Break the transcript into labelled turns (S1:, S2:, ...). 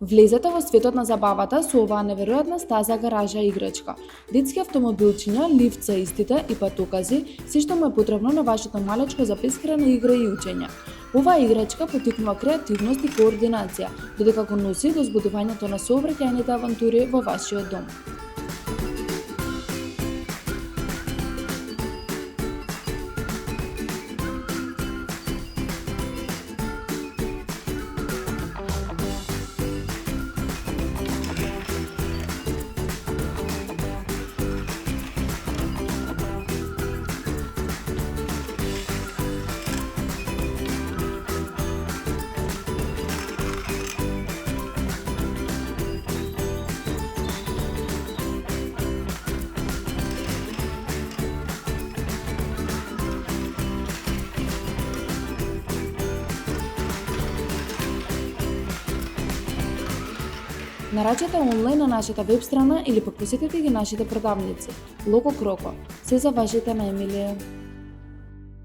S1: Влезете во светот на забавата со оваа неверојатна стаза гаража играчка. Детски автомобилчиња, лифт за истите и патокази, се што му е потребно на вашето малечко за бескрајна игра и учење. Оваа играчка поттикнува креативност и координација, додека го носи до збудувањето на сообраќајните авантури во вашиот дом. Нарачете онлайн на нашата веб страна или пак посетете ги нашите продавници. Локо Кроко. Се за вашите најмилие.